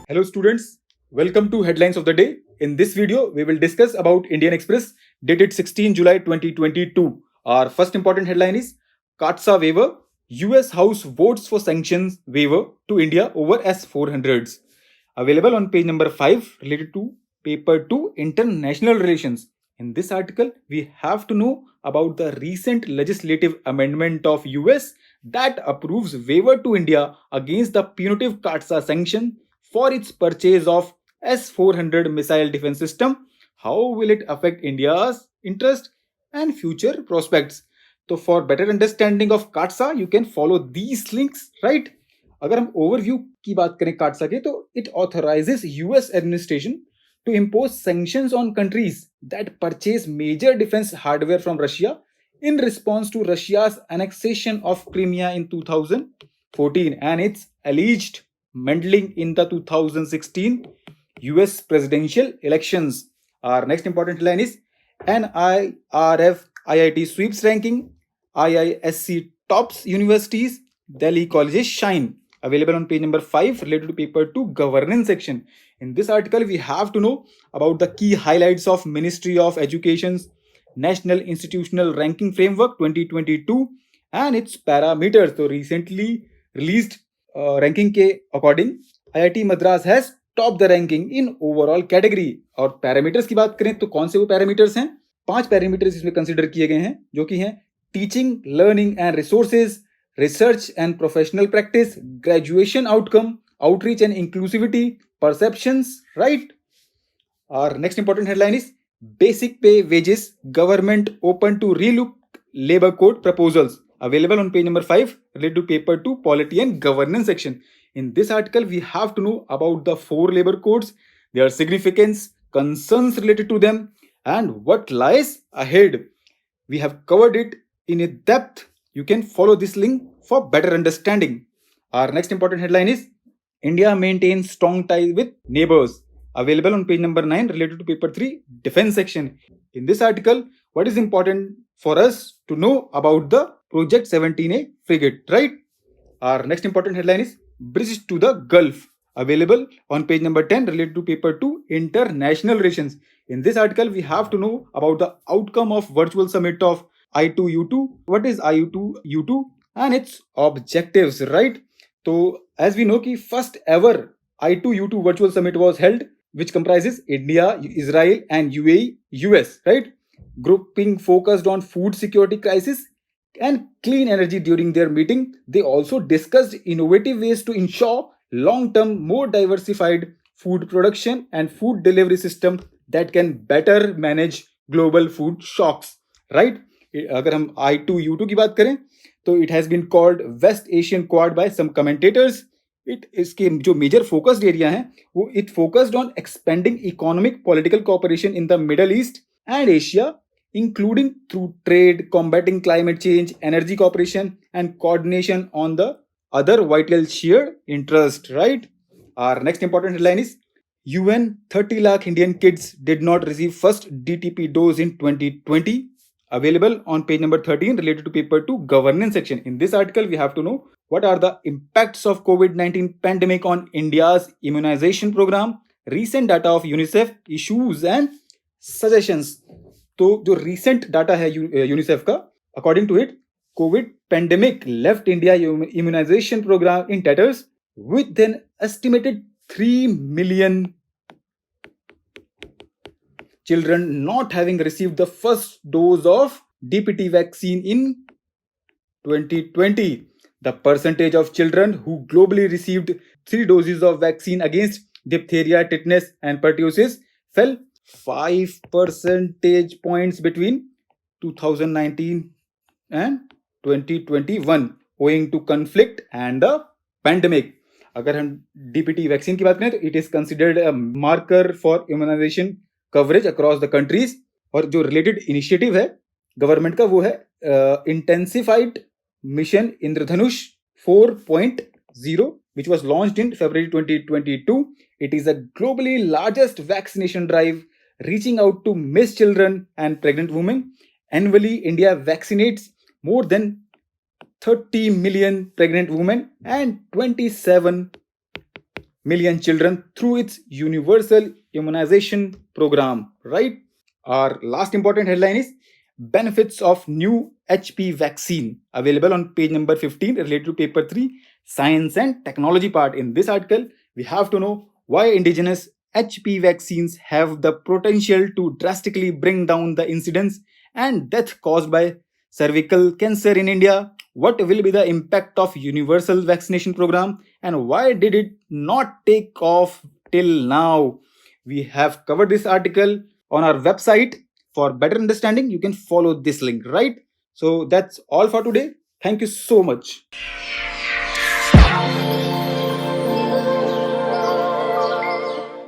Hello students, welcome to Headlines of the Day. In this video, we will discuss about Indian Express dated 16 July 2022. Our first important headline is caatsa waiver. US House votes for sanctions waiver to India over S-400s. Available on page number 5 related to paper 2 international relations. In this article, we have to know about the recent legislative amendment of US that approves waiver to India against the punitive caatsa sanction for its purchase of S-400 missile defense system. How will it affect India's interest and future prospects? So for better understanding of caatsa, you can follow these links, right? अगर हम overview की बात करें काटसा के तो it authorizes US administration to impose sanctions on countries that purchase major defense hardware from Russia in response to Russia's annexation of Crimea in 2014 and its alleged meddling in the 2016 US presidential elections. Our next important line is NIRF IIT sweeps ranking, IISc tops universities, Delhi colleges shine. Available on page number 5 related to paper 2 governance section. In this article, we have to know about the key highlights of Ministry of Education's National Institutional Ranking Framework 2022 and its parameters. So recently released ranking के according IIT Madras has topped the ranking in overall category. और parameters की बात करें तो कौन से वो parameters हैं? 5 parameters इसमें consider किए गए हैं जो कि हैं teaching, learning and resources, research and professional practice, graduation outcome, outreach and inclusivity, perceptions, right? Our next important headline is basic pay wages, government open to relook labor code proposals. Available on page number 5 related to paper 2 polity and governance section. In this article, we have to know about the 4 labor codes, their significance, concerns related to them, and what lies ahead. We have covered it in a depth. You can follow this link for better understanding. Our next important headline is India maintains strong ties with neighbours. Available on page number 9 related to paper 3 defense section. In this article, what is important for us to know about the Project 17A frigate, right? Our next important headline is Bridge to the Gulf. Available on page number 10 related to paper 2 international relations. In this article, we have to know about the outcome of virtual summit of I2U2. What is I2U2 and its objectives, right? So as we know, first ever I2U2 virtual summit was held, which comprises India, Israel and UAE, US, right? Grouping focused on food security crisis and clean energy. During their meeting, they also discussed innovative ways to ensure long-term, more diversified food production and food delivery system that can better manage global food shocks, right? अगर हम I2U2 की बात करें तो it has been called West Asian Quad by some commentators. इसके जो major focused area हैं वो it focused on expanding economic political cooperation in the Middle East and Asia, including through trade, combating climate change, energy cooperation and coordination on the other vital shared interest, right? Our next important headline is UN 30 lakh Indian kids did not receive first DTP dose in 2020. Available on page number 13 related to paper 2 governance section. In this article, we have to know what are the impacts of COVID-19 pandemic on India's immunization program, recent data of UNICEF issues and suggestions. तो जो recent data है UNICEF का, according to it, COVID pandemic left India immunization program in tatters with an estimated 3 million children not having received the first dose of DPT vaccine in 2020. The percentage of children who globally received 3 doses of vaccine against diphtheria, tetanus and pertussis fell 5 percentage points between 2019 and 2021 owing to conflict and the pandemic. अगर हम DPT vaccine की बात करें तो it is considered a marker for immunization coverage across the countries. और जो related initiative है government का वो है intensified mission Indradhanush 4.0 which was launched in February 2022. It is a globally largest vaccination drive reaching out to missed children and pregnant women. Annually, India vaccinates more than 30 million pregnant women and 27 million children through its universal immunization program, right? Our last important headline is benefits of new HP vaccine, available on page number 15, related to paper 3, science and technology part. In this article, we have to know why indigenous HP vaccines have the potential to drastically bring down the incidence and death caused by cervical cancer in India. What will be the impact of universal vaccination program and why did it not take off till now? We have covered this article on our website. For better understanding, you can follow this link, right? So that's all for today. Thank you so much.